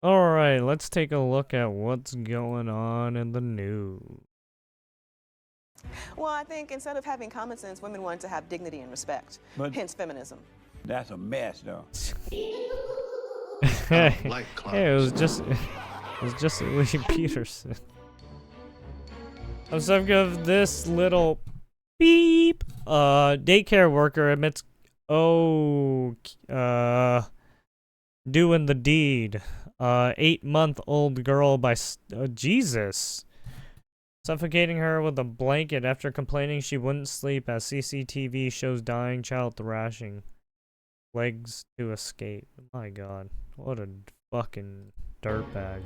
Alright, let's take a look at what's going on in the news. Well, I think instead of having common sense, women wanted to have dignity and respect. But hence feminism. that's a mess, though. Hey, it was just Lee Peterson. I'm sick of this little beep. Daycare worker admits, doing the deed. 8-month-old girl by Jesus. Suffocating her with a blanket after complaining she wouldn't sleep as CCTV shows dying child thrashing. Legs to escape. My god. What a fucking dirtbag.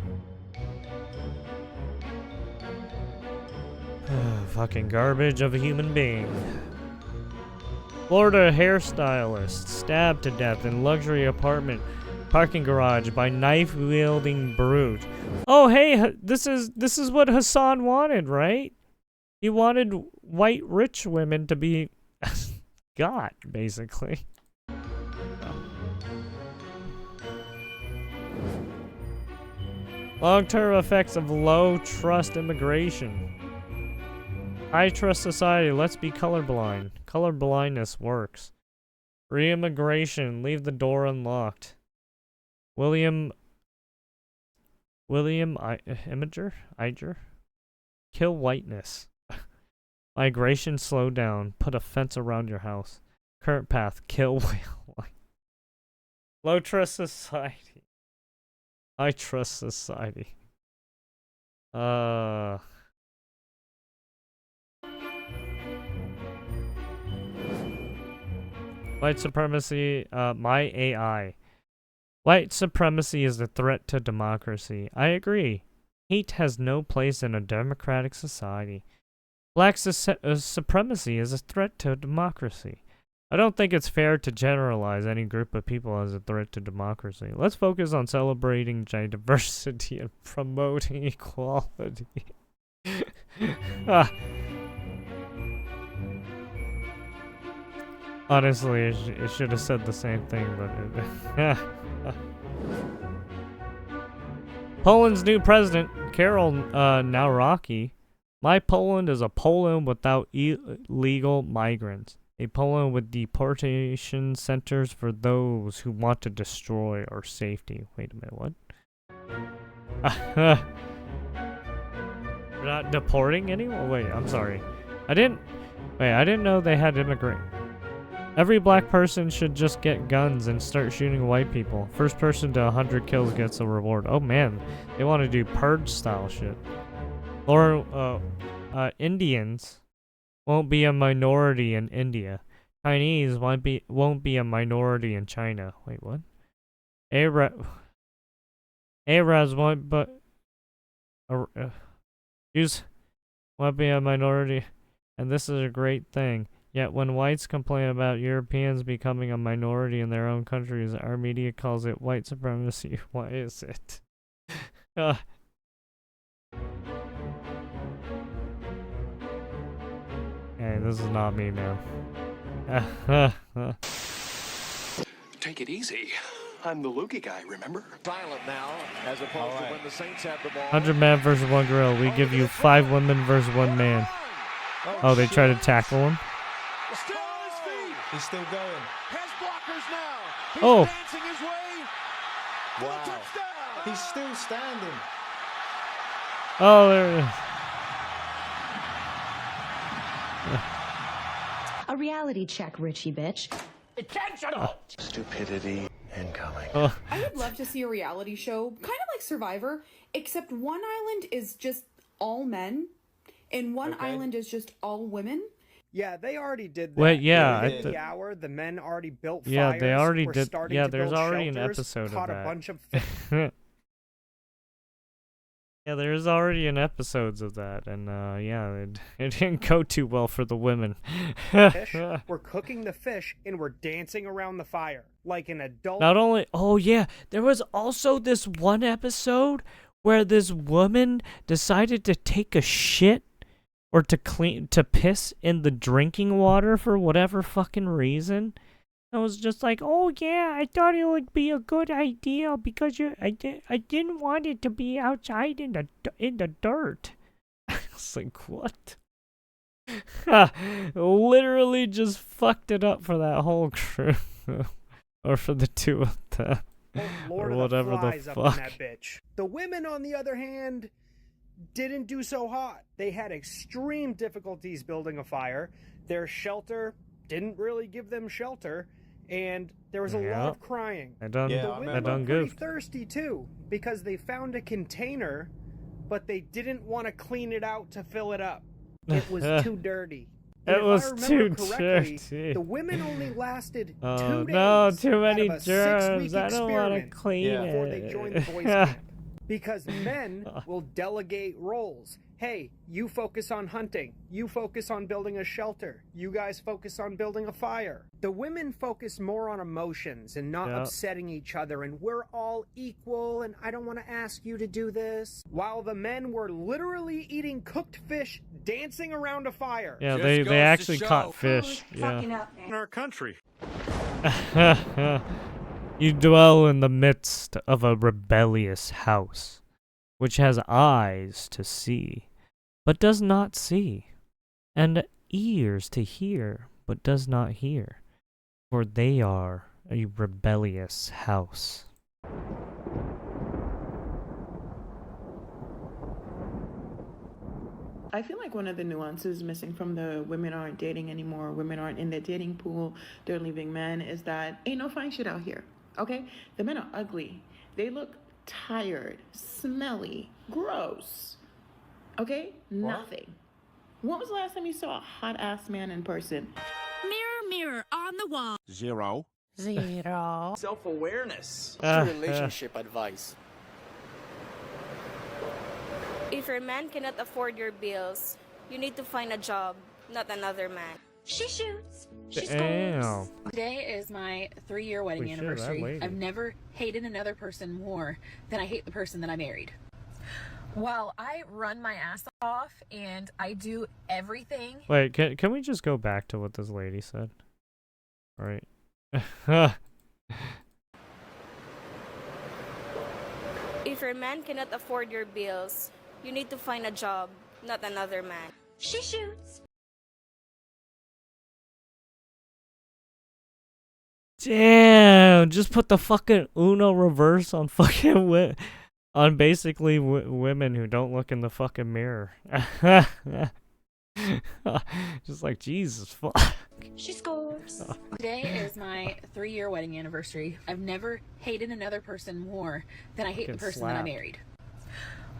Fucking garbage of a human being. Florida hairstylist stabbed to death in luxury apartment parking garage by knife-wielding brute. Oh, hey, this is what Hassan wanted, right? He wanted white rich women to be God, basically. Long-term effects of low trust immigration. High trust society, let's be colorblind. Colorblindness works. Re-immigration, leave the door unlocked. William Iger? Kill whiteness. Migration, slow down. Put a fence around your house. Current path, kill white. Low trust society. High trust society. White supremacy, my AI. White supremacy is a threat to democracy. I agree. Hate has no place in a democratic society. Black supremacy is a threat to democracy. I don't think it's fair to generalize any group of people as a threat to democracy. Let's focus on celebrating diversity and promoting equality. Honestly, it should have said the same thing, but Poland's new president, Karol Nawrocki. My Poland is a Poland without illegal migrants. A Poland with deportation centers for those who want to destroy our safety. Wait a minute, what? We're not deporting anyone? Wait, I'm sorry. I didn't know they had immigrant. Every black person should just get guns and start shooting white people. First person to 100 kills gets a reward. Oh man, they want to do purge style shit. Or, Indians won't be a minority in India. Chinese won't be a minority in China. Wait, what? Arabs won't, but Jews won't be a minority, and this is a great thing. Yet when whites complain about Europeans becoming a minority in their own countries, our media calls it white supremacy. Why is it? Hey, this is not me, man. Take it easy. I'm the Lukey guy, remember? Silent now, as opposed to when the Saints have the ball. 100 man versus 1 gorilla. We give you 5 women versus 1 man. Oh, they try to tackle him? Still on his feet. He's still going. Has blockers now. He's Oh. dancing his way. Wow. Touchdown. He's still standing. Oh, there it is. A reality check, Richie bitch. Stupidity incoming. Oh. I would love to see a reality show, kind of like Survivor, except one island is just all men, and one island is just all women. Yeah, they already did that. Wait, yeah, Within the hour, the men already built fires. Yeah, they already were did. starting Yeah, to there's build already an shelters, episode of caught that. a bunch of Yeah, there's already an episodes of that, and yeah, it didn't go too well for the women. fish. We're cooking the fish and we're dancing around the fire like an adult. Not only, oh yeah, there was also this one episode where this woman decided to take a shit or to piss in the drinking water for whatever fucking reason. I was just like, oh yeah, I thought it would be a good idea because I didn't want it to be outside in the dirt. I was like, what? Literally just fucked it up for that whole crew, or for the two of them, Lord or of whatever the the flies up in fuck. that bitch. The women, on the other hand, didn't do so hot. They had extreme difficulties building a fire. Their shelter didn't really give them shelter, and there was a lot of crying. I done, Yeah, The I women remember. were done pretty goofed. thirsty too, because they found a container, but they didn't want to clean it out to fill it up. It was too dirty. And It if was I remember too correctly, dirty. The women only lasted Oh 2 days. no, too many out of a germs. 6-week I don't want to experiment clean Yeah. before it. they joined the boys' camp. Because men will delegate roles. Hey, you focus on hunting. You focus on building a shelter. You guys focus on building a fire. The women focus more on emotions and not Yep. upsetting each other, and we're all equal and I don't want to ask you to do this. While the men were literally eating cooked fish, dancing around a fire. Yeah, Just they goes to actually show caught fish. Yeah. In our country. You dwell in the midst of a rebellious house, which has eyes to see, but does not see, and ears to hear, but does not hear, for they are a rebellious house. I feel like one of the nuances missing from the women aren't dating anymore, women aren't in the dating pool, they're leaving men, is that ain't no fine shit out here, okay? The men are ugly. They look tired, smelly, gross, okay? Nothing. When was the last time you saw a hot-ass man in person? Mirror, mirror on the wall. Zero. Self-awareness. Relationship advice. If your man cannot afford your bills, you need to find a job, not another man. She shoots. She Damn. scores. Today is my 3-year wedding Holy shit, that anniversary. lady. I've never hated another person more than I hate the person that I married. Well, I run my ass off and I do everything. Wait, can we just go back to what this lady said? All right. If your man cannot afford your bills, you need to find a job, not another man. She shoots. Damn, just put the fucking Uno reverse on fucking on basically women who don't look in the fucking mirror. Just like, Jesus fuck. She scores. Today is my 3-year wedding anniversary. I've never hated another person more than I hate the Fucking person that I slap. married.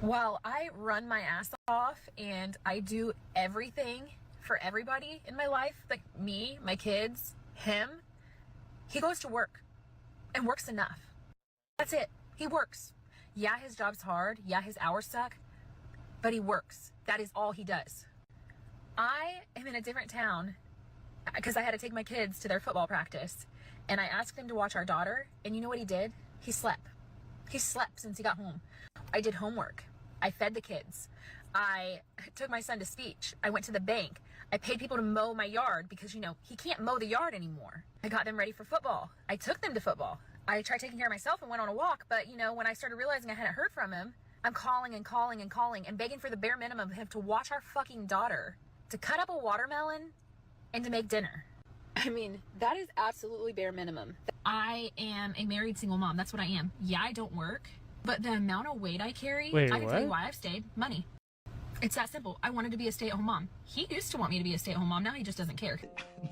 Well, I run my ass off and I do everything for everybody in my life, like me, my kids, him. He goes to work and works enough. That's it. He works. Yeah, his job's hard. Yeah, his hours suck, but he works. That is all he does. I am in a different town because I had to take my kids to their football practice, and I asked him to watch our daughter, and you know what he did? He slept. He slept since he got home. I did homework. I fed the kids. I took my son to speech. I went to the bank. I paid people to mow my yard because, you know, he can't mow the yard anymore. I got them ready for football. I took them to football. I tried taking care of myself and went on a walk, but, you know, when I started realizing I hadn't heard from him, I'm calling and calling and calling and begging for the bare minimum of him to watch our fucking daughter, to cut up a watermelon, and to make dinner. I mean, that is absolutely bare minimum. I am a married single mom. That's what I am. Yeah, I don't work, but the amount of weight I carry, Wait, I can tell you what? why I've stayed. Money. It's that simple. I wanted to be a stay-at-home mom. He used to want me to be a stay-at-home mom. Now he just doesn't care.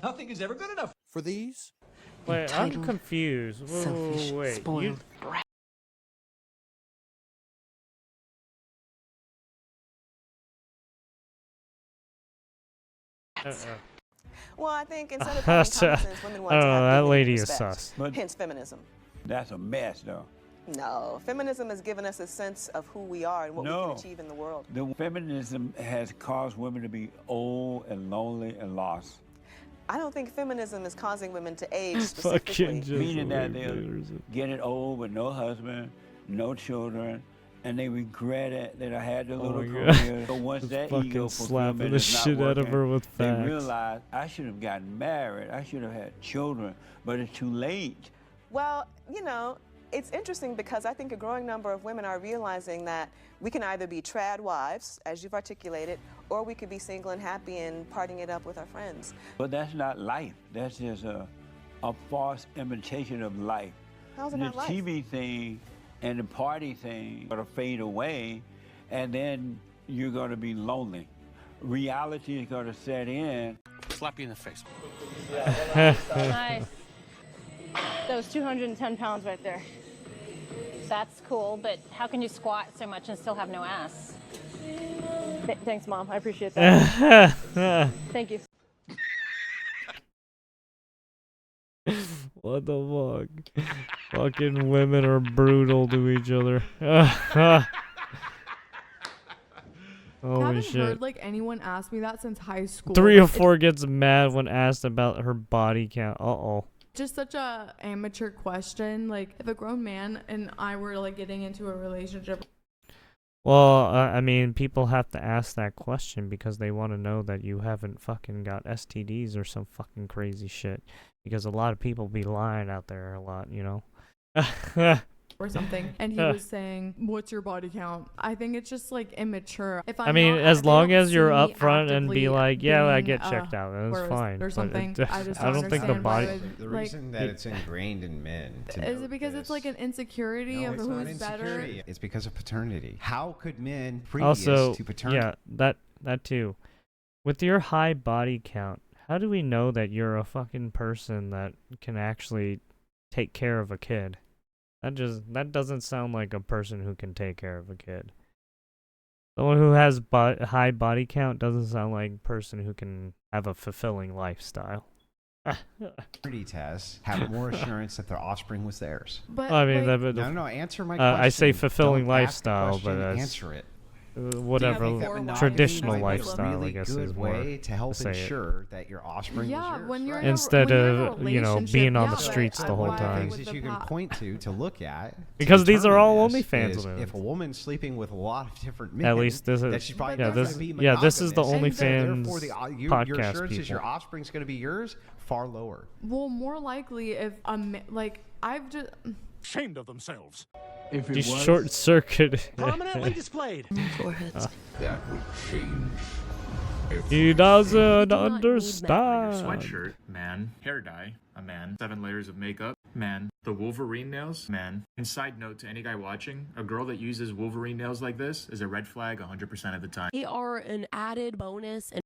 Nothing is ever good enough for these. Wait, I'm confused. selfish, Wait, spoiled brat. Well, I think instead of having common sense, women want I to don't know, have that dignity lady and is respect. sus. Hence feminism. That's a mess, though. No, feminism has given us a sense of who we are and what we can achieve in the world. The feminism has caused women to be old and lonely and lost. I don't think feminism is causing women to age Fucking specifically. just Meaning that weird they're videos. getting old with no husband, no children, and they regret it that I had the Oh little my God. career. But once Just that fucking ego slapping fulfillment the is not shit out of working, her with they facts. realize I should have gotten married. I should have had children, but it's too late. Well, you know, it's interesting because I think a growing number of women are realizing that we can either be trad wives, as you've articulated, or we could be single and happy and partying it up with our friends. But that's not life. That's just a false imitation of life. How's it The not life? TV thing and the party thing are going to fade away, and then you're going to be lonely. Reality is going to set in. Slap you in the face. Nice. Those 210 pounds right there. That's cool, but how can you squat so much and still have no ass? Thanks, Mom. I appreciate that. Thank you. What the fuck? Fucking women are brutal to each other. Holy haven't shit. heard like anyone ask me that since high school. 3 or Like, 4 gets mad when asked about her body count. Uh-oh. just such a amateur question. Like, if a grown man and I were like getting into a relationship. Well, I mean, people have to ask that question because they want to know that you haven't fucking got STDs or some fucking crazy shit. Because a lot of people be lying out there a lot, you know? Or something, and he was saying, "What's your body count?" I think it's just like immature. If I mean, not, as if they long don't as you're see me upfront and be actively like, "Yeah, I being, get checked out," that's fine. or but something. I just I don't think the understand why body. would, The like, reason that it's ingrained in men. is it because it's like an insecurity No, of it's not who's better? insecurity. It's because of paternity. How could men previous Also, to paternity? yeah, that too. With your high body count, how do we know that you're a fucking person that can actually take care of a kid? That doesn't sound like a person who can take care of a kid. Someone who has high body count doesn't sound like a person who can have a fulfilling lifestyle. Paternity tests have more assurance that their offspring was theirs. But I mean, like, No, answer my question. I say fulfilling Don't ask the lifestyle, question, but answer it. Whatever traditional lifestyle, really I guess, good is more way to help say it. ensure that your offspring yeah, was yours. when you're right? Instead when you're in a of, you know, relationship, being on the yeah, but streets the whole why time. Things with that the you can point to look at. Because these are all determine OnlyFans is women. If a woman's sleeping with a lot of different men, At least this is that she's probably yeah, not this gonna be yeah, this is the monogamous. OnlyFans Therefore, your podcast assurance is people. your offspring's going to be yours far lower. Well, more likely if like I've just Ashamed of themselves. If it You was, short circuit. Prominently displayed. Foreheads. That would change. He doesn't Your understand. sweatshirt, man. Hair dye, a man. 7 layers of makeup, man. The Wolverine nails, man. And side note to any guy watching, a girl that uses Wolverine nails like this is a red flag 100% of the time. They are an added bonus and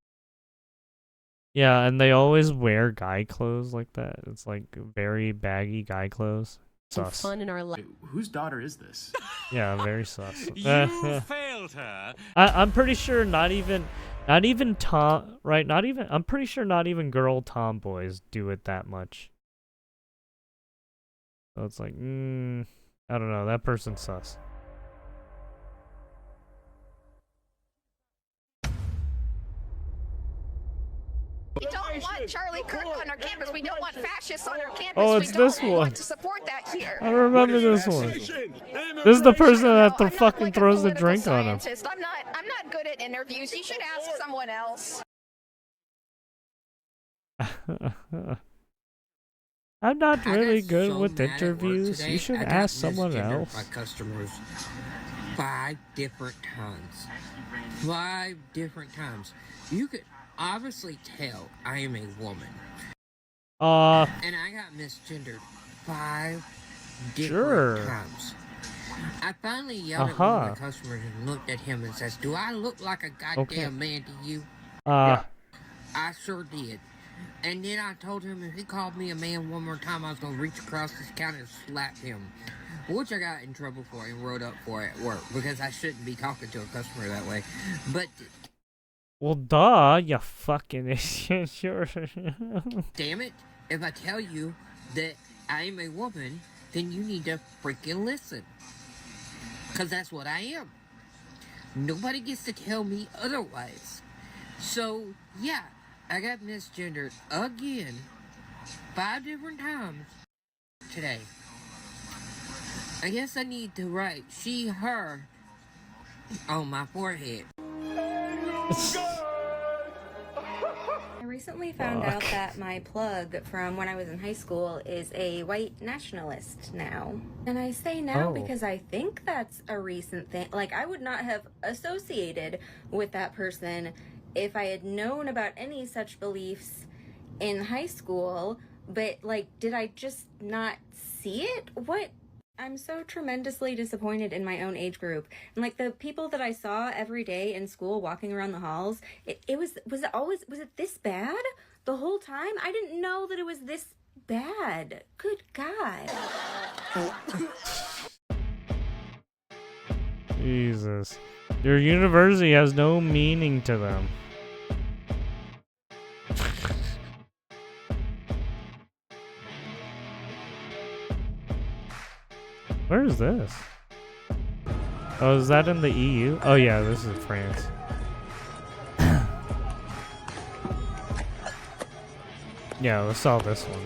Yeah, and they always wear guy clothes like that. It's like very baggy guy clothes. Sus. fun in our life. Wait, whose daughter is this? Yeah, very sus. You failed her. I'm pretty sure not even Tom, right? I'm pretty sure not even girl tomboys do it that much. So it's like, I don't know. That person's sus. We don't want Charlie Kirk on our campus. We don't want fascists on our campus. Oh, it's we don't this one. want to support that here. I remember this one. This is the person that fucking throws the drink on him. Scientist. I'm not good at interviews. You should ask someone else. I'm not really good so with mad at work interviews. today. You should I got ask someone misgendered else. by customers 5 different times. 5 different times. You could obviously tell I am a woman. And I got misgendered 5 different times. I finally yelled at one of my customers and looked at him and says, "Do I look like a goddamn man to you?" I sure did. And then I told him if he called me a man one more time, I was going to reach across his counter and slap him. Which I got in trouble for and wrote up for at work because I shouldn't be talking to a customer that way. But Well, duh, you fucking idiot. Sure. damn it, if I tell you that I am a woman, then you need to freaking listen. Because that's what I am. Nobody gets to tell me otherwise. So, yeah, I got misgendered again 5 different times today. I guess I need to write she, her on my forehead. I recently found out that my plug from when I was in high school is a white nationalist now. And I say now because I think that's a recent thing. Like, I would not have associated with that person if I had known about any such beliefs in high school. But, like, did I just not see it? What? I'm so tremendously disappointed in my own age group. And like the people that I saw every day in school walking around the halls, was it this bad the whole time? I didn't know that it was this bad. Good God. Jesus. Your university has no meaning to them. Where is this? Oh, is that in the EU? Oh yeah, this is France. Yeah, we saw this one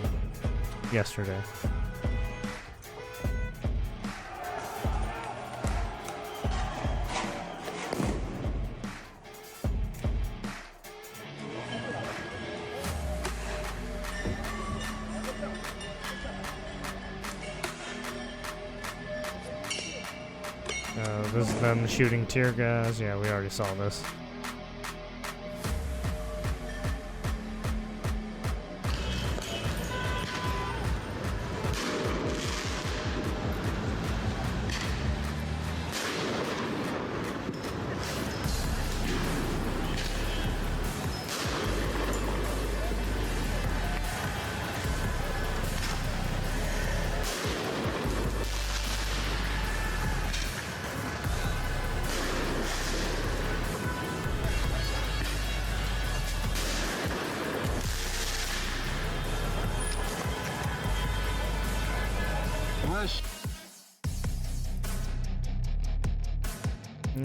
yesterday. This is them shooting tear gas. Yeah, we already saw this.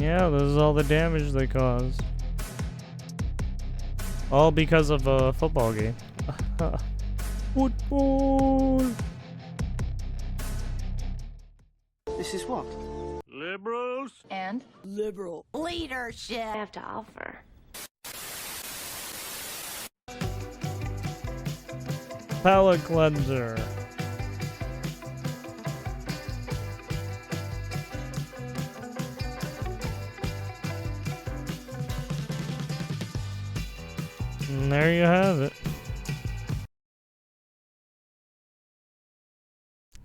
Yeah, this is all the damage they caused. All because of a football game. Football! This is what? Liberals And Liberal leadership have to offer. Palate cleanser. And there you have it.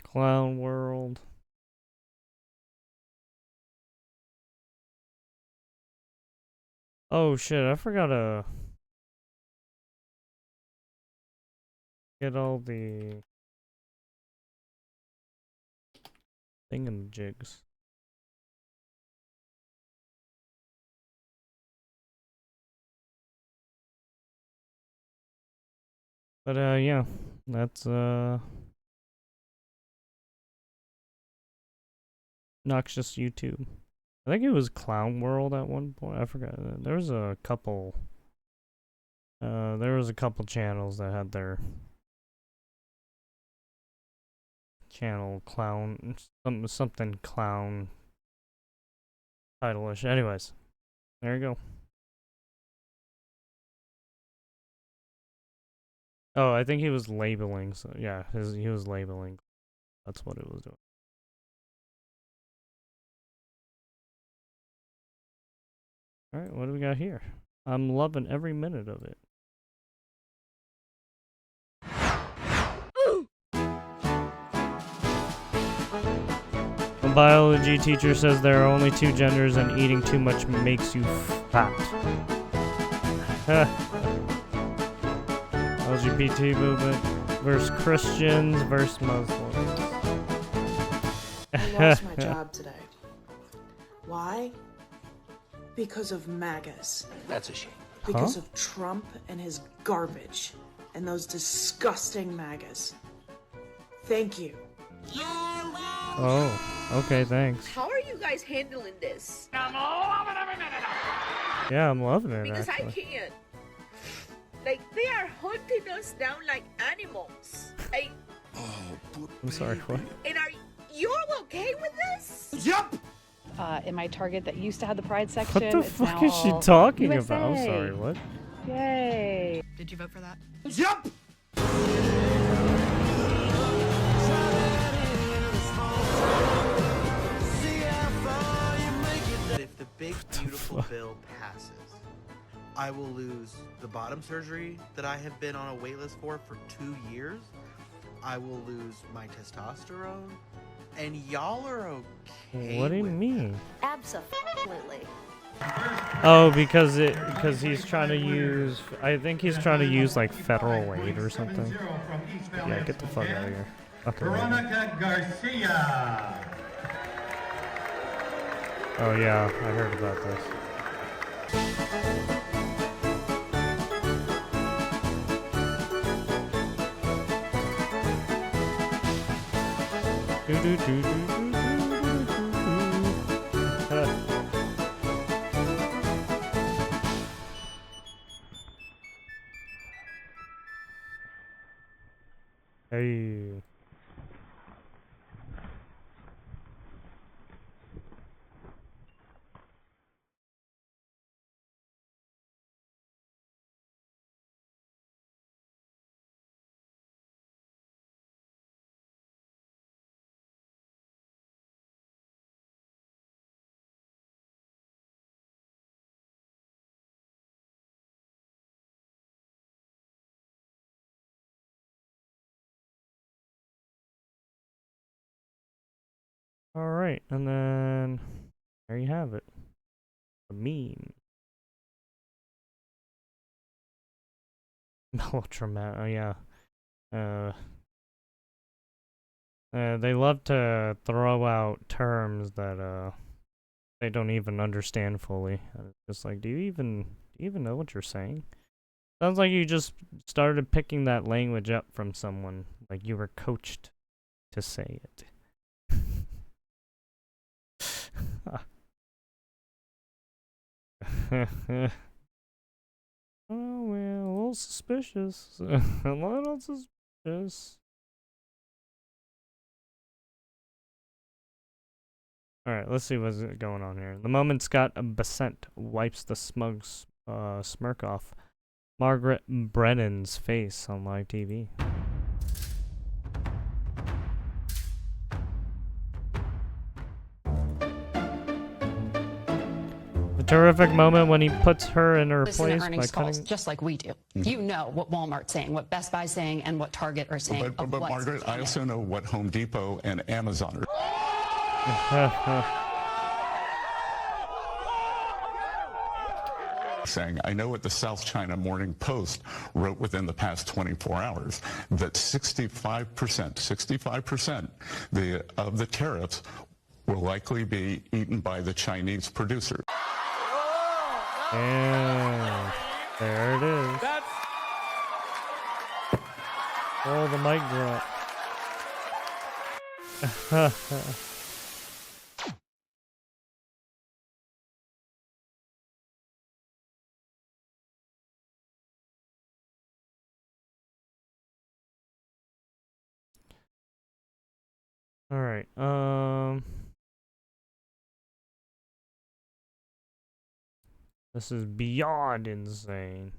Clown World. Oh shit, I forgot to get all the thingamajigs. But yeah, that's Noxious YouTube. I think it was Clown World at one point. I forgot. There was a couple channels that had their channel clown something clown title-ish. Anyways, there you go. Oh, I think he was labeling. So yeah, he was labeling. That's what it was doing. All right, what do we got here? I'm loving every minute of it. A biology teacher says there are only two genders and eating too much makes you fat. LGBT movement versus Christians versus Muslims. I lost my job today. Why? Because of MAGAs. That's a shame. Because of Trump and his garbage. And those disgusting MAGAs. Thank you. Oh, okay, thanks. How are you guys handling this? I'm loving every minute of it. Yeah, I'm loving it, Because actually. I can't. Like, they are hunting us down like animals. I'm sorry, what? And are you okay with this? Yup! in my Target that used to have the Pride section. What the It's fuck now is she all talking USA. about? I'm sorry, what? Yay! Did you vote for that? Yep! If the big beautiful bill passes, I will lose the bottom surgery that I have been on a wait list for 2 years. I will lose my testosterone, and y'all are okay. What do you mean? Absolutely. Oh, because he's trying to use. I think he's trying to use like federal aid or something. Yeah, get the fuck out of here. Okay. Veronica Garcia. Oh yeah, I heard about this. Do do do do do do. Hey. Alright, and then there you have it. A meme. Melodramatic, oh yeah. They love to throw out terms that they don't even understand fully. And it's just like, do you even know what you're saying? Sounds like you just started picking that language up from someone, like you were coached to say it. Oh, well, a little suspicious. A little suspicious. Alright, let's see what's going on here. The moment Scott Bassett wipes the smug smirk off Margaret Brennan's face on live TV. The terrific moment when he puts her in her Listen place to earnings by calls, cutting. just like we do. You know what Walmart's saying, what Best Buy's saying, and what Target are saying. But of what's Margaret, I also know what Home Depot and Amazon are. Saying, I know what the South China Morning Post wrote within the past 24 hours, that 65% of the tariffs will likely be eaten by the Chinese producers. And there it is. Oh, the mic drop. All right. This is beyond insane.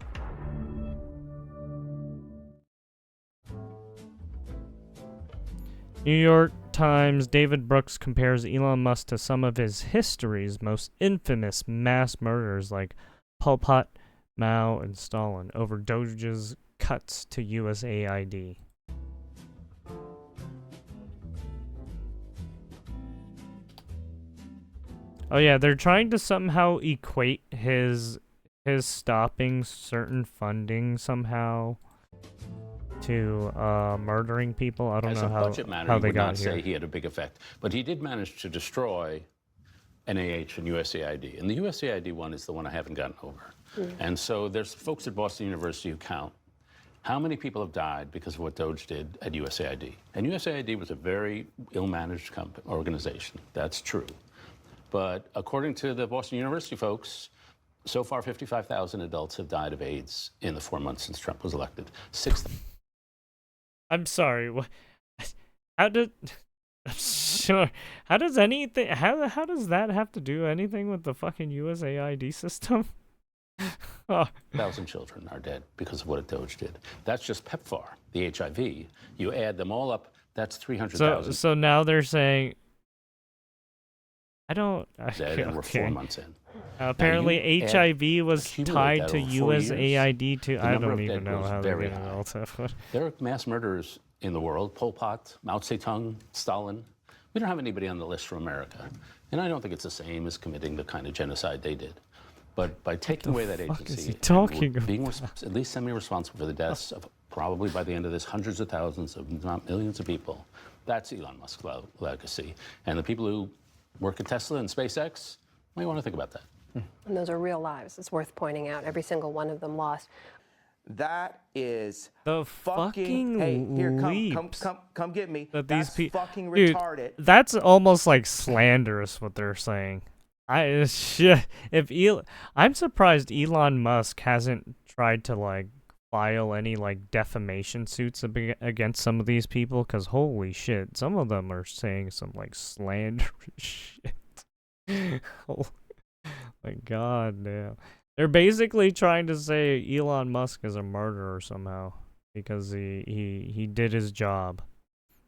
New York Times David Brooks compares Elon Musk to some of his history's most infamous mass murderers like Pol Pot, Mao, and Stalin over Doge's cuts to USAID. Oh yeah, they're trying to somehow equate his stopping certain funding somehow to murdering people. I don't As know a budget matter, how you they would got not here. say he had a big effect, but he did manage to destroy NIH and USAID, and the USAID one is the one I haven't gotten over. And so there's folks at Boston University who count how many people have died because of what Doge did at USAID. And USAID was a very ill-managed organization. That's true. But according to the Boston University folks, so far 55,000 adults have died of AIDS in the 4 months since Trump was elected. I'm sorry. How did Sure. How does anything? How does that have to do anything with the fucking USAID system? Oh. 1,000 children are dead because of what a Doge did. That's just PEPFAR, the HIV. You add them all up, that's 300,000. So now they're saying. I don't. Dead, and we're 4 months in. Apparently, HIV was tied to over 4 years, USAID too. the I number don't of even dead know was how they very get it high. all to. There are mass murderers in the world: Pol Pot, Mao Zedong, Stalin. We don't have anybody on the list from America, and I don't think it's the same as committing the kind of genocide they did. But by taking away that fuck is agency, he talking we're being at least semi-responsible for the deaths of probably by the end of this hundreds of thousands, if not millions of people. That's Elon Musk's legacy, and the people who work at Tesla and SpaceX might want to think about that. And those are real lives. It's worth pointing out. Every single one of them lost. That is the fucking hey, here, leaps come get me. that That's these fucking Dude, retarded. that's almost like slanderous what they're saying. I'm surprised Elon Musk hasn't tried to like file any like defamation suits against some of these people, because holy shit, some of them are saying some like slanderous shit. Oh my god, damn. They're basically trying to say Elon Musk is a murderer somehow because he did his job.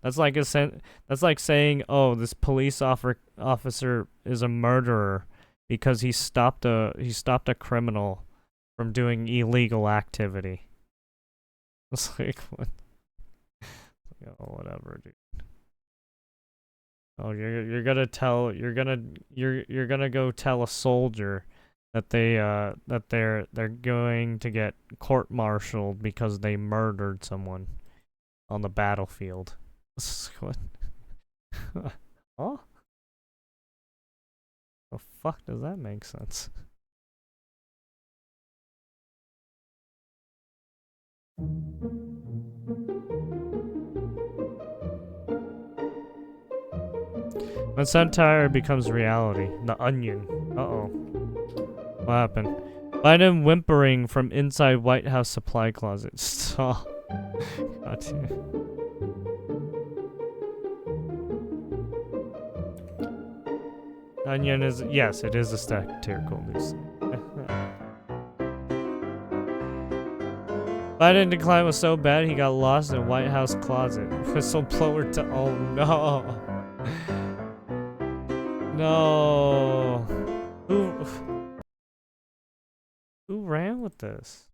That's like that's like saying, oh, this police officer is a murderer because he stopped a criminal from doing illegal activity. It's like what? Oh, whatever, dude. Oh, you're gonna go tell a soldier that they're going to get court-martialed because they murdered someone on the battlefield. What? Huh? The fuck does that make sense? When Satire becomes reality, the Onion. Uh-oh. What happened? Biden whimpering from inside White House supply closet. Stop. God damn. Onion is, yes, it is a satirical news. Biden decline was so bad he got lost in White House closet. Whistleblower to, oh no. No. Who ran with this?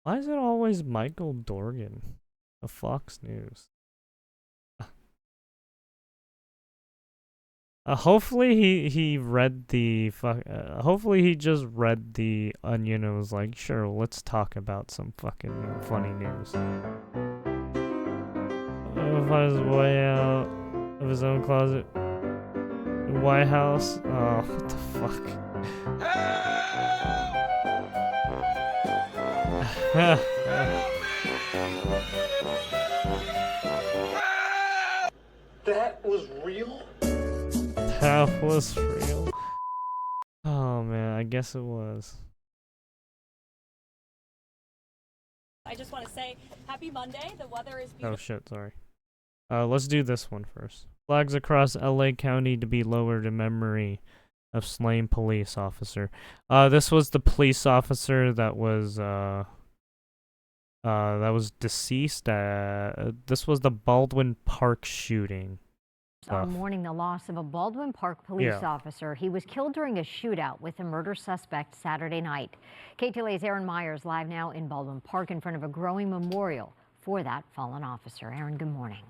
Why is it always Michael Dorgan of Fox News? Hopefully he read the hopefully he just read the Onion and was like, sure, let's talk about some fucking funny news. Finds his way out of his own closet. The White House. Oh, what the fuck? That was real? That was real. Oh man, I guess it was. I just want to say happy Monday. The weather is beautiful. Oh shit, sorry. Let's do this one first. Flags across LA County to be lowered in memory of slain police officer. This was the police officer that was deceased. This was the Baldwin Park shooting. Mourning the loss of a Baldwin Park police officer. He was killed during a shootout with a murder suspect Saturday night. KTLA's Aaron Myers live now in Baldwin Park in front of a growing memorial for that fallen officer. Aaron, good morning.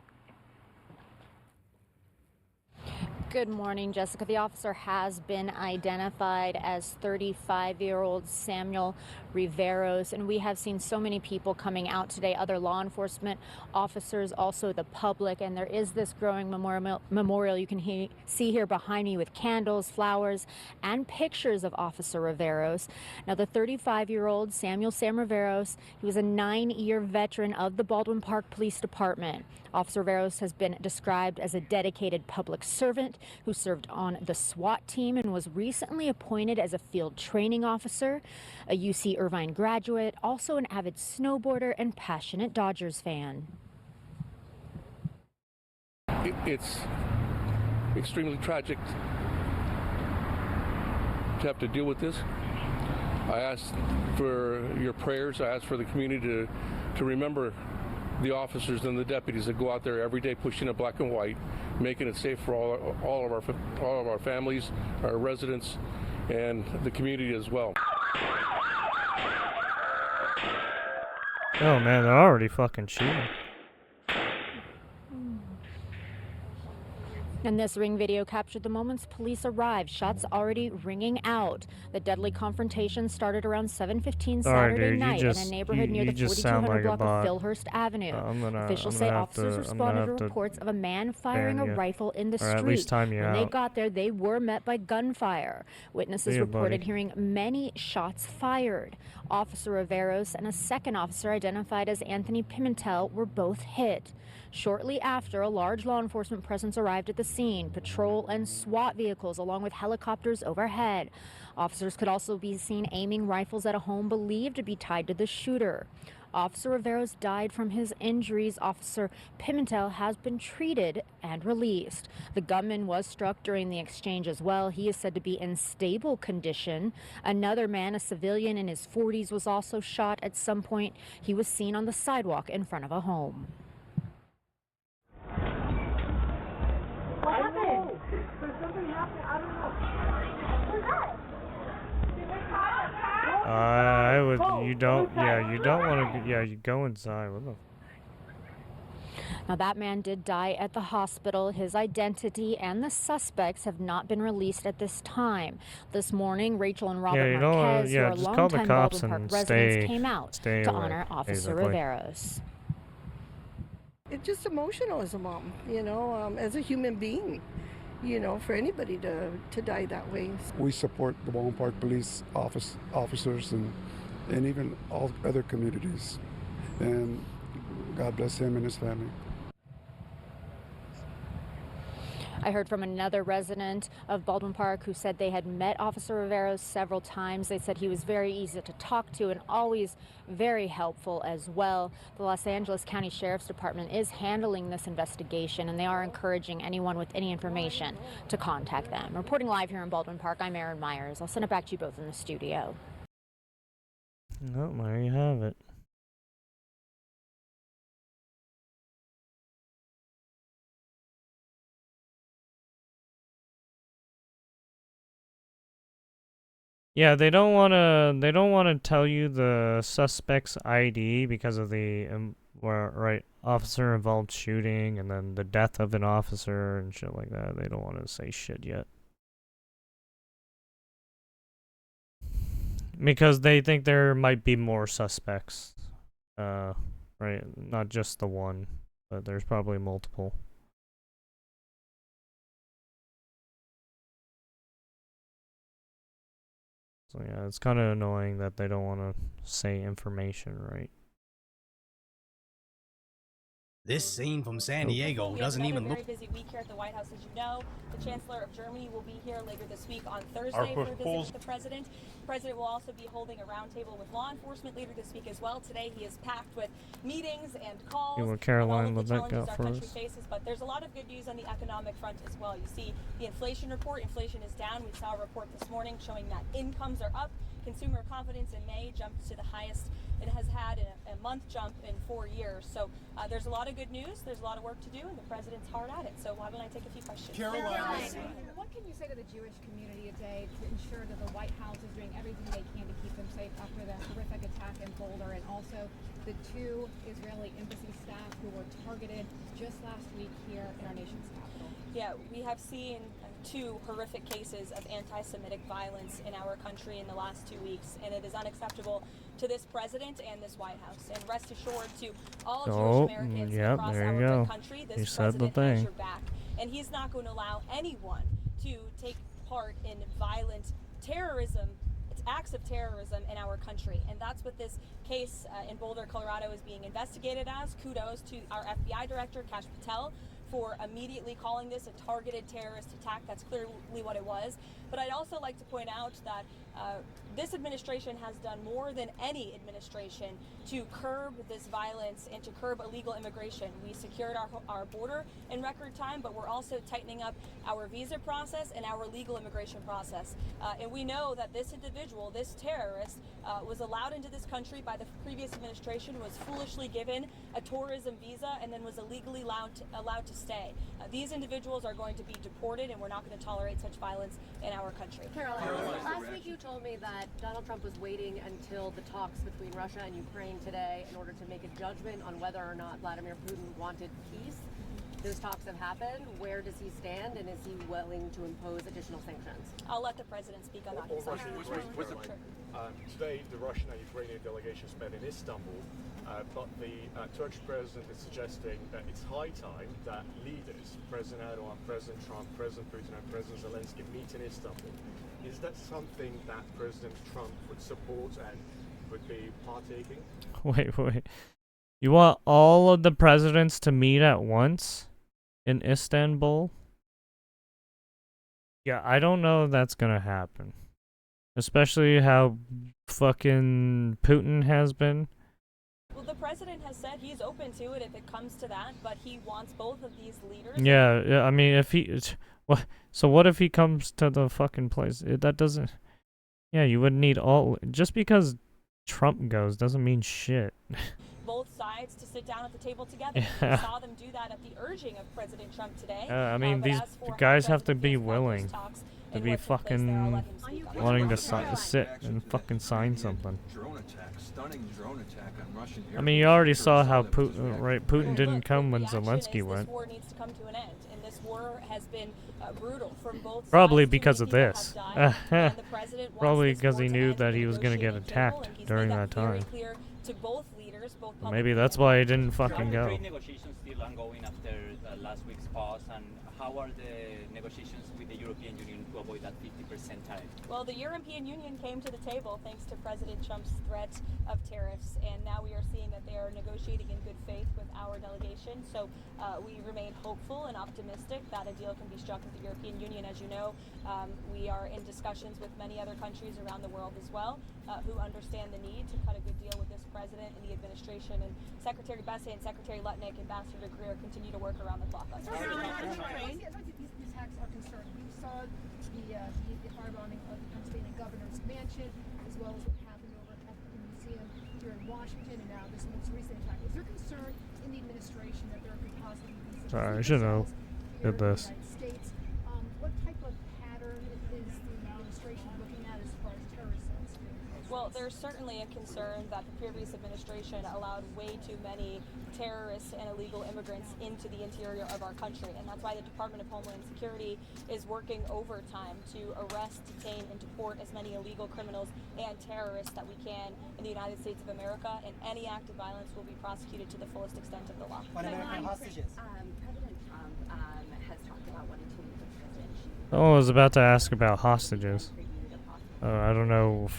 Good morning, Jessica. The officer has been identified as 35-year-old Samuel Riveros, and we have seen so many people coming out today, other law enforcement officers, also the public, and there is this growing memorial you can see here behind me with candles, flowers, and pictures of Officer Riveros. Now, the 35-year-old Samuel Sam Riveros, he was a 9-year veteran of the Baldwin Park Police Department. Officer Riveros has been described as a dedicated public servant who served on the SWAT team and was recently appointed as a field training officer, a UC Irvine graduate, also an avid snowboarder and passionate Dodgers fan. It's extremely tragic to have to deal with this. I ask for your prayers. I ask for the community to remember the officers and the deputies that go out there every day pushing it black and white, making it safe for all of our families, our residents, and the community as well. Oh man, they're already fucking shooting. And this Ring video captured the moments police arrived, shots already ringing out. The deadly confrontation started around 7:15 Saturday night in a neighborhood near the 4200 block of Philhurst Avenue. Officials say officers responded to reports of a man firing a rifle in the street. At least time you when they out. got there, they were met by gunfire. Witnesses reported hearing many shots fired. Officer Riveros and a second officer identified as Anthony Pimentel were both hit. Shortly after, a large law enforcement presence arrived at the scene, patrol and SWAT vehicles along with helicopters overhead. Officers could also be seen aiming rifles at a home believed to be tied to the shooter. Officer Riveros died from his injuries. Officer Pimentel has been treated and released. The gunman was struck during the exchange as well. He is said to be in stable condition. Another man, a civilian in his 40s, was also shot at some point. He was seen on the sidewalk in front of a home. What happened? There's something happening. I don't know. Who's that? I would. You don't. Yeah, you don't want to. Yeah, you go inside. What the? Now, that man did die at the hospital. His identity and the suspects have not been released at this time. This morning, Rachel and Robert Marquez, who are longtime Baldwin Park residents, came out to honor Officer Riveros. It's just emotional as a mom, you know, as a human being, you know, for anybody to die that way. We support the Baldwin Park police officers and even all other communities. And God bless him and his family. I heard from another resident of Baldwin Park who said they had met Officer Riveros several times. They said he was very easy to talk to and always very helpful as well. The Los Angeles County Sheriff's Department is handling this investigation, and they are encouraging anyone with any information to contact them. Reporting live here in Baldwin Park, I'm Erin Myers. I'll send it back to you both in the studio. Oh, there you have it. Yeah, they don't want to tell you the suspect's ID because of the officer involved shooting and then the death of an officer and shit like that. They don't want to say shit yet. Because they think there might be more suspects. Right, not just the one, but there's probably multiple. So yeah, it's kind of annoying that they don't want to say information, right? This scene from San Diego doesn't even look. Very busy week here at the White House, as you know. The Chancellor of Germany will be here later this week on Thursday for a visit with the President. The President will also be holding a roundtable with law enforcement later this week as well. Today he is packed with meetings and calls. You want Caroline all of the Levesque challenges out our for country us? faces, but there's a lot of good news on the economic front as well. You see the inflation report. Inflation is down. We saw a report this morning showing that incomes are up. Consumer confidence in May jumped to the highest it has had in a month jump in 4 years. So there's a lot of good news. There's a lot of work to do, and the president's hard at it. So why don't I take a few questions? Caroline, what can you say to the Jewish community today to ensure that the White House is doing everything they can to keep them safe after the horrific attack in Boulder, and also the 2 Israeli embassy staff who were targeted just last week here in our nation's capital? Yeah, we have seen 2 horrific cases of anti-Semitic violence in our country in the last 2 weeks, and it is unacceptable to this president and this White House. And rest assured to all Jewish Americans across our country, this president has your back, and he's not going to allow anyone to take part in violent terrorism. It's acts of terrorism in our country, and that's what this case in Boulder, Colorado is being investigated as. Kudos to our FBI director, Kash Patel, for immediately calling this a targeted terrorist attack. That's clearly what it was. But I'd also like to point out that this administration has done more than any administration to curb this violence and to curb illegal immigration. We secured our border in record time, but we're also tightening up our visa process and our legal immigration process. And we know that this individual, this terrorist, was allowed into this country by the previous administration, was foolishly given a tourism visa, and then was illegally allowed to stay. These individuals are going to be deported, and we're not going to tolerate such violence in our country. Caroline, last week you told me that Donald Trump was waiting until the talks between Russia and Ukraine today in order to make a judgment on whether or not Vladimir Putin wanted peace. Those talks have happened. Where does he stand, and is he willing to impose additional sanctions? I'll let the president speak on that. Today, the Russian and Ukrainian delegations met in Istanbul, but the Turkish president is suggesting that it's high time that leaders, President Erdogan, President Trump, President Putin, and President Zelensky meet in Istanbul. Is that something that President Trump would support and would be partaking? Wait. You want all of the presidents to meet at once in Istanbul? Yeah, I don't know if that's gonna happen. Especially how fucking Putin has been. Well, the president has said he's open to it if it comes to that, but he wants both of these leaders. Yeah, I mean, if he... What? So what if he comes to the fucking place? That doesn't... Yeah, you would need all... Just because Trump goes doesn't mean shit. Both sides to sit down at the table together. Yeah. We saw them do that at the urging of President Trump today. I mean, these guys have to be willing to be fucking wanting to sit and fucking sign something. Stunning drone attack on Russian I mean, you already saw how Putin didn't come when Zelensky went. This war needs to come to an end, and this war has been brutal from both sides. Probably because of this. Probably because he knew that he was gonna get attacked during that time. To both leaders, both Maybe that's why he didn't fucking go. Trade negotiations still ongoing after last week's pause, and how are the negotiations with the European Union to avoid that 50% tariff? Well, the European Union came to the table thanks to President Trump's threat of tariffs, and now we are seeing that they are negotiating in good faith with our delegation. So we remain hopeful and optimistic that a deal can be struck with the European Union. As you know, we are in discussions with many other countries around the world as well, who understand the need to cut a good deal with this president and the administration. And Secretary Bessay and Secretary Lutnick, Ambassador Greer continue to work around the clock on this. These attacks are concerning. We saw the firebombing of the Pennsylvania governor's mansion, as well as what happened over at the museum here in Washington, and now this most recent attack. Is there concern in the administration that there could possibly be some Sorry, I should know. Did this. States? What type of pattern is the administration looking at as far as terrorist threats? Well, there's certainly a concern that the previous administration allowed way too many terrorists and illegal immigrants into the interior of our country, and that's why the Department of Homeland Security is working overtime to arrest, detain, and deport as many illegal criminals and terrorists that we can in the United States of America, and any act of violence will be prosecuted to the fullest extent of the law. American hostages. President Trump has talked about wanting to meet with President Xi. Oh, I was about to ask about hostages. I don't know.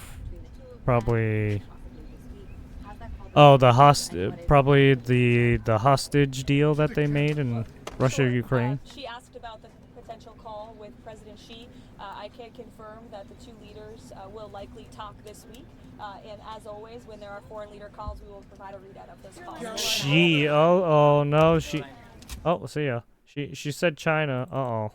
Probably. Oh, probably the hostage deal that they made in Russia, Ukraine. She asked about the potential call with President Xi. I can confirm that the two leaders will likely talk this week. And as always, when there are foreign leader calls, we will provide a readout of those calls. She. Oh no. She. Oh, see ya. She said China. Oh.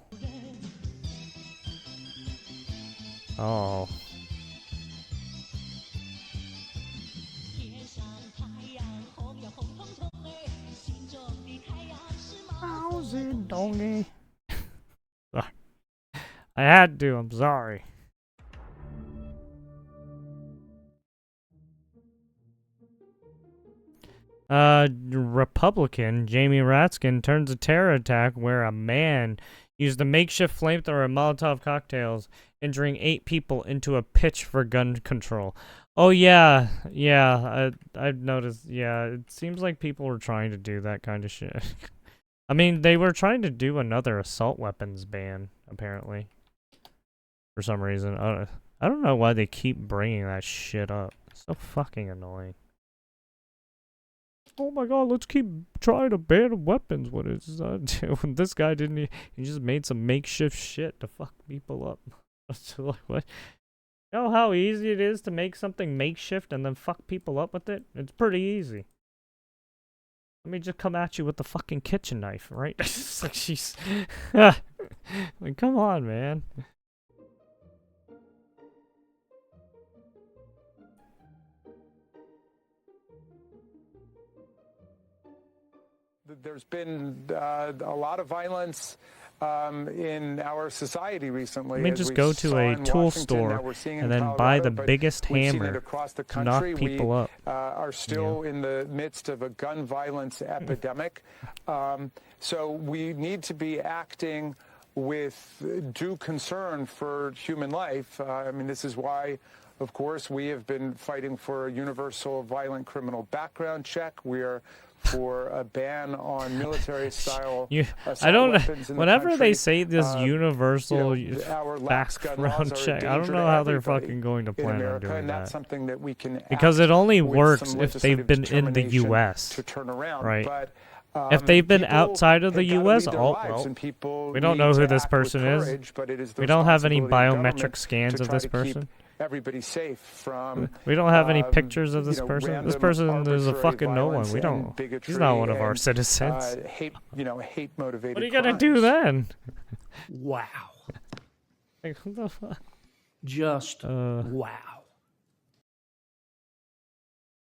How's it, doggy? Sorry. I had to, I'm sorry. Republican Jamie Raskin turns a terror attack where a man used a makeshift flamethrower and Molotov cocktails, injuring 8 people into a pitch for gun control. Oh yeah, I've noticed. Yeah, it seems like people were trying to do that kind of shit. I mean, they were trying to do another assault weapons ban, apparently. For some reason. I don't know why they keep bringing that shit up. It's so fucking annoying. oh my god, let's keep trying to ban weapons. What is when this guy didn't, he just made some makeshift shit to fuck people up. So like, what? You know how easy it is to make something makeshift and then fuck people up with it? It's pretty easy. Let me just come at you with the fucking kitchen knife, right? It's like she's... like, come on, man. There's been a lot of violence in our society recently. Let me just go to a tool store and then buy the biggest hammer to knock people up. Are still in the midst of a gun violence epidemic. So we need to be acting with due concern for human life. I mean, this is why, of course, we have been fighting for a universal violent criminal background check. We are for a ban on military-style I don't know. weapons in the Whenever country. they say this universal Our lax gun laws background are a check, I don't danger know to how they're everybody fucking going to in plan on America, doing and that's that. something that we can Because it act only with works some if they've been in the determination U.S. to turn around. Right? But, if they've been people outside of the have gotta U.S., lead their oh lives, well. and people We don't need know who to this act with person courage, is. but it is the We don't have any responsibility of biometric government scans to of try this to keep person. everybody safe from. We don't have any pictures of this person. This person is a arbitrary fucking no one. violence We and don't. He's bigotry not one of our and, citizens. Hate motivated. What are you gonna do then? Wow. Like, what the fuck? Just wow.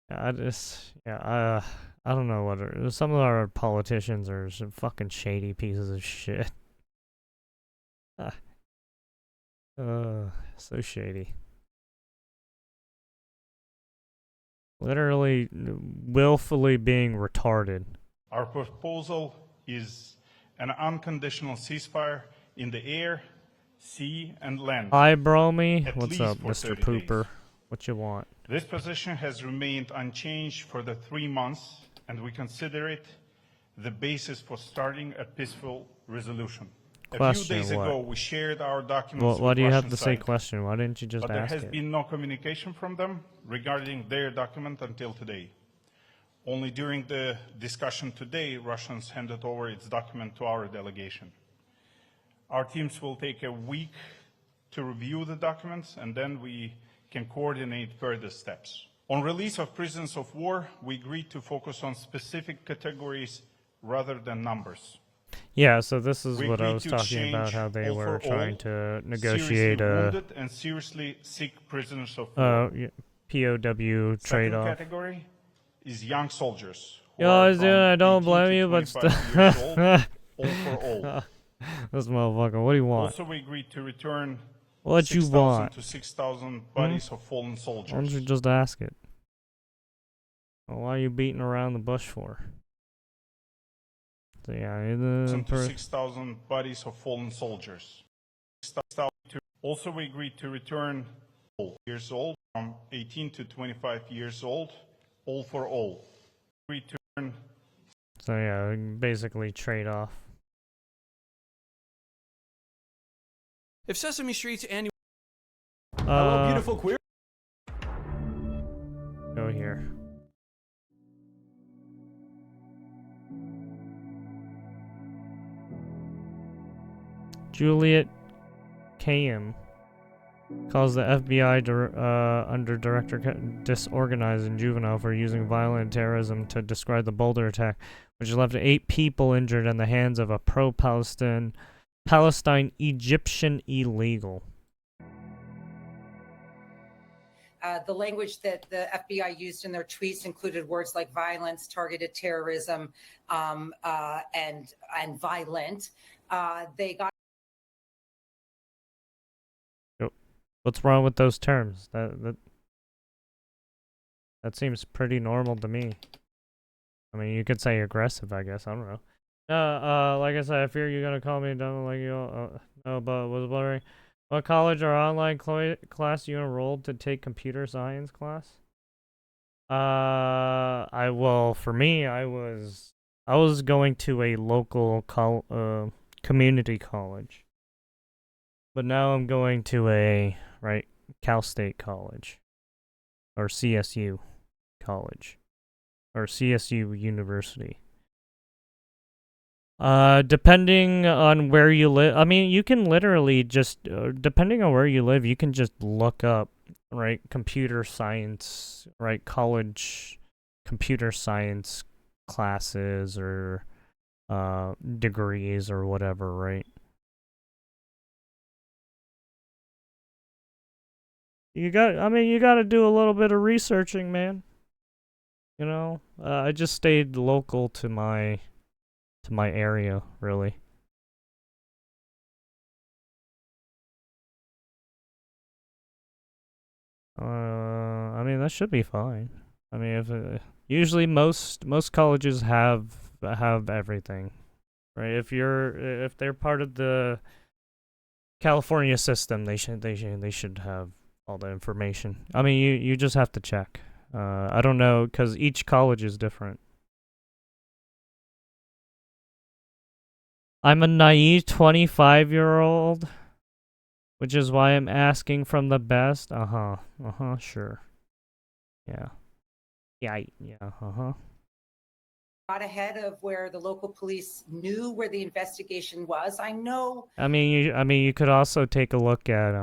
Yeah, I don't know what some of our politicians are some fucking shady pieces of shit. So shady. Literally, willfully being retarded. Our proposal is an unconditional ceasefire in the air, sea, and land. Hi, Bromy. At What's least up, for Mr. 30 Pooper? days. What you want? This position has remained unchanged for the 3 months, and we consider it the basis for starting a peaceful resolution. A few days ago, we shared our documents Well, why with do you have Russian to say side, question? Why didn't you just but there ask has it? been no communication from them regarding their document until today. Only during the discussion today, Russians handed over its document to our delegation. Our teams will take a week to review the documents, and then we can coordinate further steps. On release of prisoners of war, we agreed to focus on specific categories rather than numbers. Yeah, so this is We what I agreed was to talking about, exchange how they all were for trying all, to seriously negotiate wounded and seriously sick prisoners of war. POW Second trade-off. category is young soldiers. Who Yo, are dude, I don't 18 blame to you, but 25 years old, all for all. This motherfucker, what do you want? Also, we agreed to return What you 6,000 want? to 6,000 bodies of fallen soldiers. Why don't you just ask it? Well, why are you beating around the bush for? So yeah, to 6,000 bodies of fallen soldiers. Also, we agreed to return years old from 18 to 25 years old, all for all. Return. So yeah, basically trade off. If Sesame Street's annual. Hello, beautiful queer. Go here. Juliet Kaim calls the FBI under Director disorganized and juvenile for using violent terrorism to describe the Boulder attack, which left 8 people injured in the hands of a pro-Palestine Egyptian illegal. The language that the FBI used in their tweets included words like violence, targeted terrorism, and violent. They got. What's wrong with those terms? That seems pretty normal to me. I mean, you could say aggressive, I guess. I don't know. Like I said, I fear you're gonna call me dumb like you. No, but was wondering, what college or online class you enrolled to take computer science class? For me, I was going to a local community college, but now I'm going to Cal State College or CSU College. or CSU University. Depending on where you live, I mean, you can literally just, depending on where you live, you can just look up, right, computer science, right, college computer science classes or degrees or whatever, right? You got to do a little bit of researching, man. You know, I just stayed local to my area, really. I mean, that should be fine. I mean, if usually most colleges have everything, right? If they're part of the California system, they should have all the information. I mean, you just have to check. I don't know, because each college is different. I'm a naive 25-year-old, which is why I'm asking from the best. Sure. Yeah. Yeah. Got ahead of where the local police knew where the investigation was. I know. I mean, you could also take a look at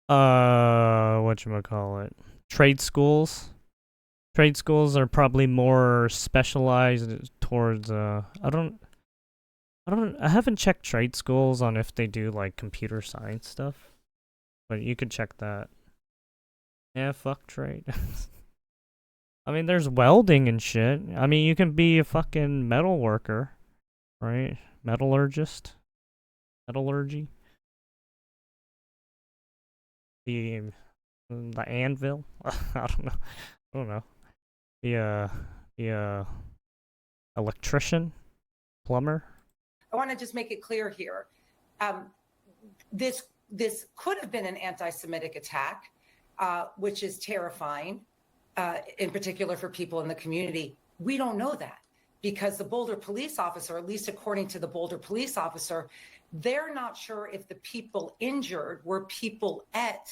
whatchamacallit, trade schools. Trade schools are probably more specialized towards I haven't checked trade schools on if they do like computer science stuff, but you could check that. Yeah, fuck trade. I mean, there's welding and shit. I mean, you can be a fucking metal worker, right? Metallurgist. Metallurgy. The anvil. I don't know. The electrician, plumber. I want to just make it clear here. This could have been an anti-Semitic attack, which is terrifying, in particular for people in the community. We don't know that because the Boulder police officer, at least according to the Boulder police officer, they're not sure if the people injured were people at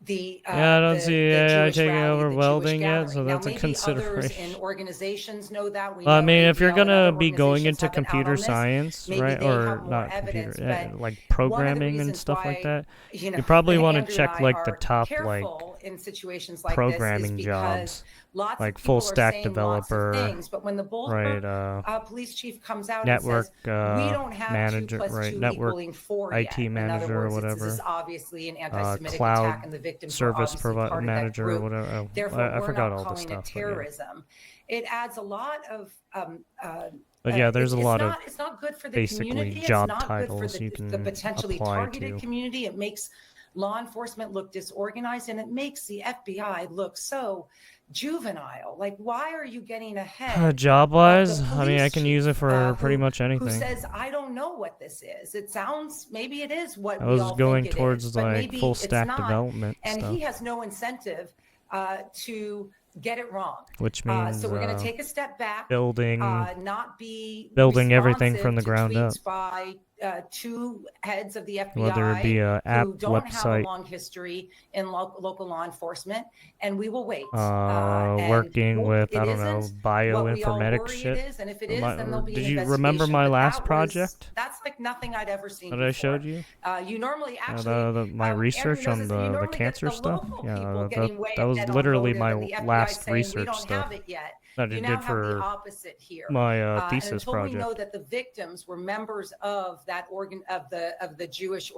the I don't see AI Jewish taking rally, over the welding Jewish yet, gathering. so Now, that's a maybe consideration. others in organizations know that. We I know mean, if you're ABL and other gonna be going organizations into have been out computer on this. science, Maybe right, they or have more not evidence, computer, but like one of the programming and reasons stuff why, like that, you know, you probably want to Andrew and check I like the are top careful in situations like programming this is because jobs, lots like of full people are stack saying lots of developer, things, but when the Boulder right, police chief comes out network and says, we don't have manager, 2 + right, 2 network equaling 4 IT yet. In other manager or words, this is whatever, obviously an anti-Semitic cloud attack and the victims were service obviously part of that manager or group. whatever. Oh, Therefore, I we're forgot not all the calling it stuff, but yeah. terrorism. It adds a lot of But yeah, there's a lot of it's not good for the basically community. job It's not good for titles you can the potentially apply targeted to. community. It makes law enforcement look disorganized, and it makes the FBI look so juvenile. Like, why are you getting ahead? Job-wise, of the I mean, I police can use it chief, for pretty much who anything. says, I don't know what this is. It sounds, maybe it is what I we was all going think it towards is, but like maybe full it's stack not. development And stuff, he has no incentive to get it wrong. which means So we're going to take a step back, building not be everything from the responsive to ground up. tweets by two heads of the FBI Whether it be a app, who don't have a website, long history in local law enforcement, and we will wait. working with, I don't know, What we all bioinformatics worry shit. it is, and if it is, then there'll be Did an you remember investigation, my but last that was- project That's like nothing I'd ever seen that before. I showed you? You normally actually My research Andrew knows on this, you the normally get cancer the stuff? local Yeah, people getting way that was ahead on literally motive my and the FBI last saying, we research don't stuff have it yet. that I You now did have for the opposite here. my And thesis until project. we know that the victims were members of that of the Jewish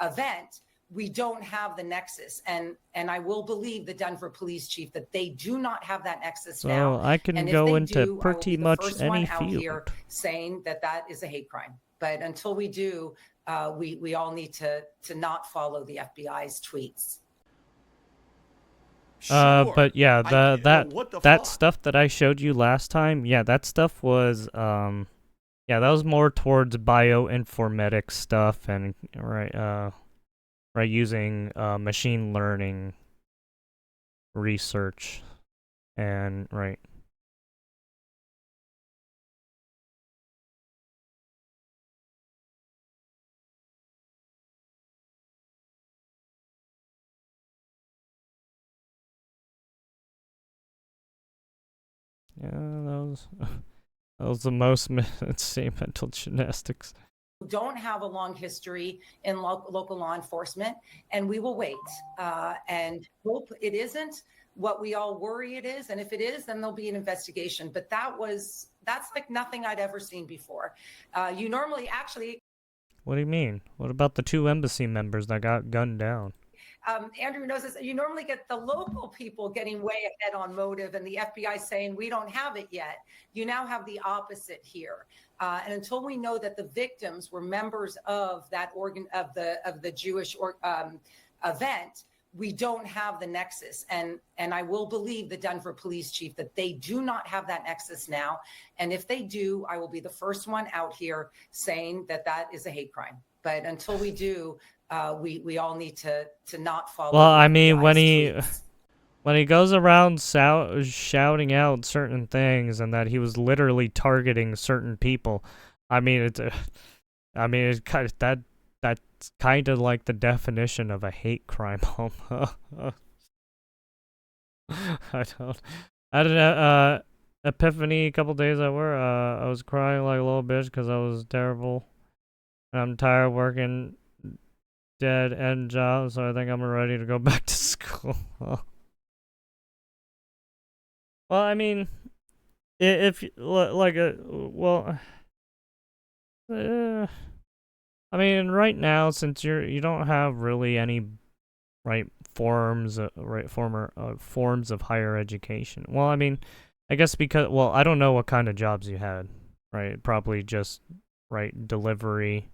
event, we don't have the nexus. And I will believe the Denver police chief that they do not have that nexus So now. I can and if go they into do, pretty I will be much the first any one out field. here saying that that is a hate crime. But until we do, we all need to not follow the FBI's tweets. But yeah, that fuck? stuff that I showed you last time, yeah, that stuff was yeah, that was more towards bioinformatics stuff and right using machine learning research and right. that was the most insane mental gymnastics. Don't have a long history in local law enforcement, and we will wait and hope it isn't what we all worry it is. And if it is, then there'll be an investigation. But that's like nothing I'd ever seen before. You normally actually. What do you mean? What about the 2 embassy members that got gunned down? Andrew knows this. You normally get the local people getting way ahead on motive and the FBI saying, we don't have it yet. You now have the opposite here. And until we know that the victims were members of that of the Jewish event, we don't have the nexus. And I will believe the Denver police chief that they do not have that nexus now. And if they do, I will be the first one out here saying that that is a hate crime. But until we do, we all need to not follow. Well, I mean, when he goes around shouting out certain things and that he was literally targeting certain people, I mean, it's kind of that's kind of like the definition of a hate crime. I don't know. Epiphany a couple days at work. I was crying like a little bitch because I was terrible. I'm tired of working dead end job, so I think I'm ready to go back to school. Well, I mean, if like I mean, right now, since you don't have really any forms of higher education. Well, I mean, I guess because I don't know what kind of jobs you had, right? Probably just delivery,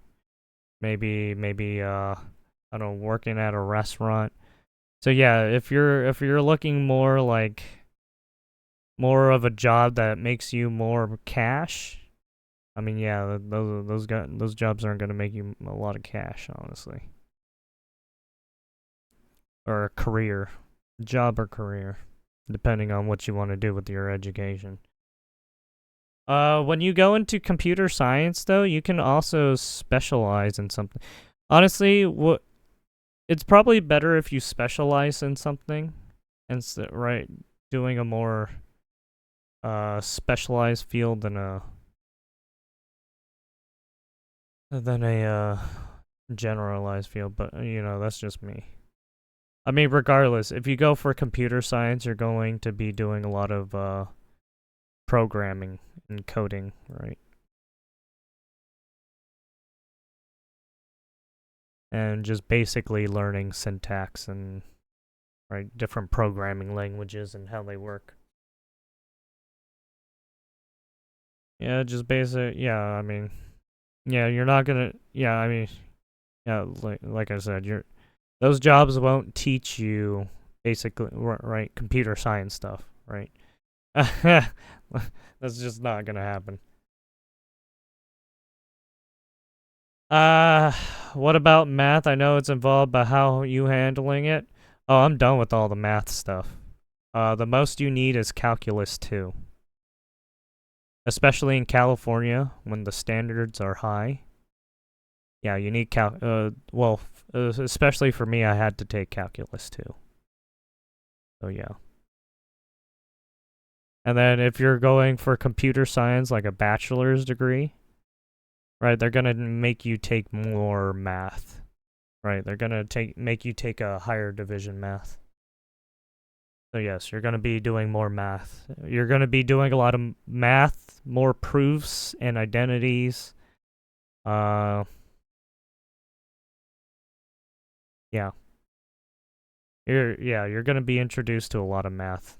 maybe I don't know, working at a restaurant. So yeah, if you're looking more of a job that makes you more cash, I mean, yeah, those jobs aren't going to make you a lot of cash, honestly. Or a career, job or career, depending on what you want to do with your education. When you go into computer science, though, you can also specialize in something. Honestly, it's probably better if you specialize in something instead, right? Doing a more specialized field than a generalized field, but that's just me. I mean, regardless, if you go for computer science, you're going to be doing a lot of programming and coding, right? And just basically learning syntax and different programming languages and how they work. Yeah, just basic. Yeah, I mean, yeah, you're not gonna. Yeah, I mean, yeah, like I said, those jobs won't teach you basically computer science stuff, right? That's just not gonna happen. What about math? I know it's involved, but how are you handling it? Oh, I'm done with all the math stuff. The most you need is calculus 2. Especially in California, when the standards are high. Yeah, you need especially for me, I had to take calculus 2. So yeah. And then if you're going for computer science, like a bachelor's degree, right, they're gonna make you take more math. Right, they're gonna make you take a higher division math. So yes, you're gonna be doing more math. You're gonna be doing a lot of math, more proofs and identities. Yeah. You're gonna be introduced to a lot of math.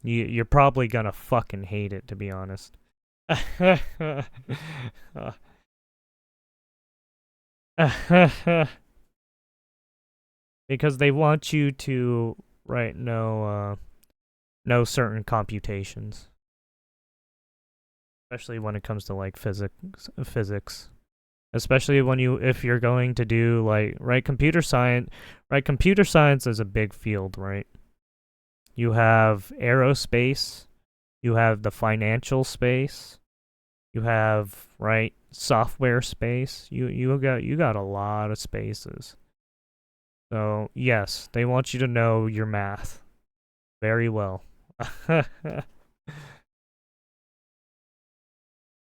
You're probably gonna fucking hate it, to be honest. Because they want you to know certain computations, especially when it comes to physics. Especially if you're going to do computer science. Computer science is a big field, right? You have aerospace, you have the financial space, you have software space. You got a lot of spaces. So yes, they want you to know your math very well.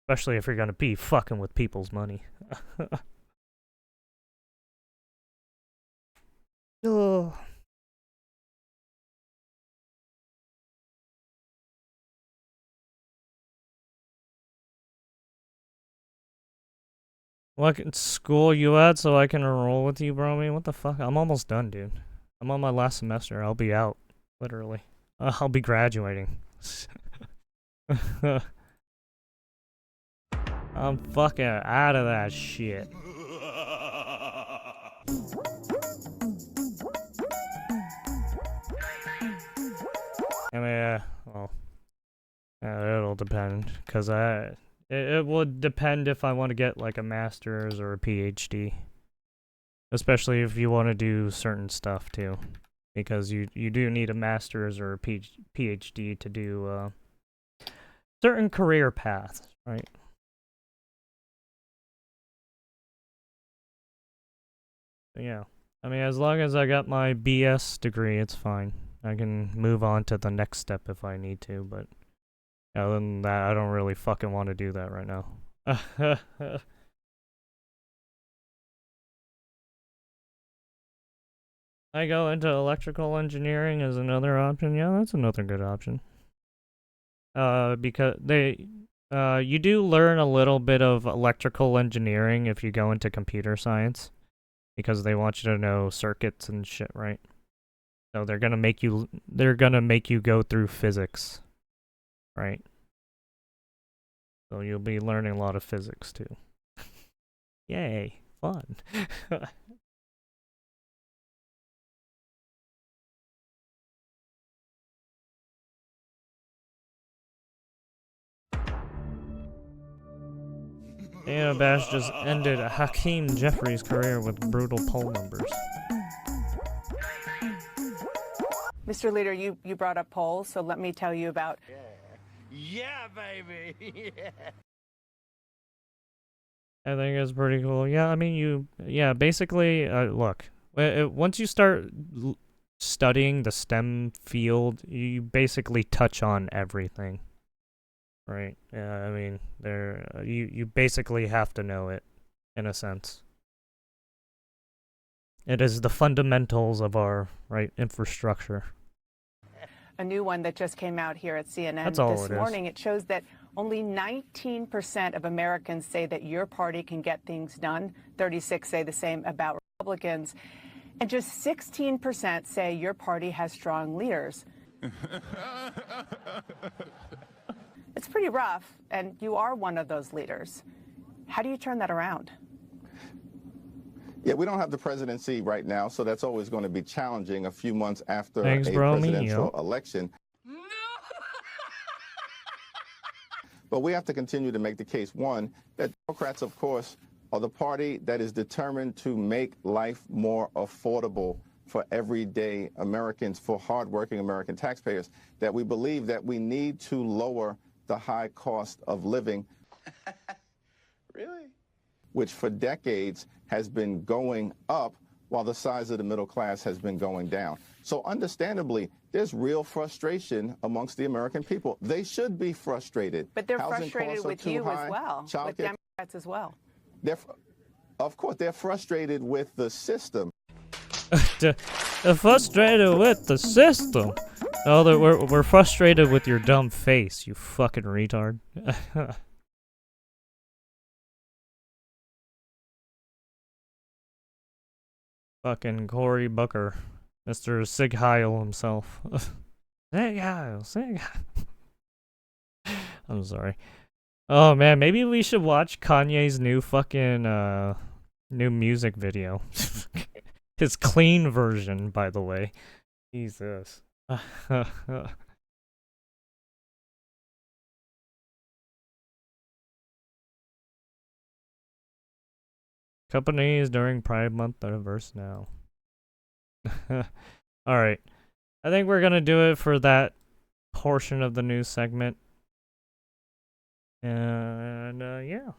Especially if you're gonna be fucking with people's money. Ugh. What school you at so I can enroll with you, Bromy? What the fuck? I'm almost done, dude. I'm on my last semester. I'll be out. Literally. I'll be graduating. I'm fucking out of that shit. I mean, well, it'll depend, cause it would depend if I want to get like a master's or a PhD, especially if you want to do certain stuff too, because you do need a master's or a PhD to do certain career paths, right? But yeah, I mean, as long as I got my BS degree, it's fine. I can move on to the next step if I need to, but other than that, I don't really fucking want to do that right now. I go into electrical engineering as another option. Yeah, that's another good option. Because you do learn a little bit of electrical engineering if you go into computer science, because they want you to know circuits and shit, right? So they're gonna make you go through physics, right? So you'll be learning a lot of physics too. Yay, fun. Dana Bash just ended Hakeem Jeffrey's career with brutal poll numbers. Mr. Leader, you brought up polls, so let me tell you about... Yeah, baby! Yeah. I think it's pretty cool. Yeah, I mean, basically, look, once you start studying the STEM field, you basically touch on everything. Right? Yeah, I mean, you basically have to know it, in a sense. It is the fundamentals of our, right, infrastructure. A new one that just came out here at CNN That's all this morning. It shows that only 19% of Americans say that your party can get things done. 36 say the same about Republicans. And just 16% say your party has strong leaders. It's pretty rough, and you are one of those leaders. How do you turn that around? Yeah, we don't have the presidency right now, so that's always going to be challenging a few months after Thanks, a bro, presidential election. But we have to continue to make the case, one, that Democrats, of course, are the party that is determined to make life more affordable for everyday Americans, for hardworking American taxpayers, that we believe that we need to lower the high cost of living. Really? Which for decades has been going up while the size of the middle class has been going down. So understandably, there's real frustration amongst the American people. They should be frustrated. But they're Housing frustrated costs are with too you high. as well, with Childcare- Democrats as well. Of course, they're frustrated with the system. They're frustrated with the system. Oh, we're frustrated with your dumb face, you fucking retard. Fucking Cory Booker. Mr. Sig Heil himself. Sig Heil, Sig Heil. I'm sorry. Oh man, maybe we should watch Kanye's new fucking new music video. His clean version, by the way. Jesus. Companies during Pride Month diverse now. Alright. I think we're gonna do it for that portion of the news segment. And yeah.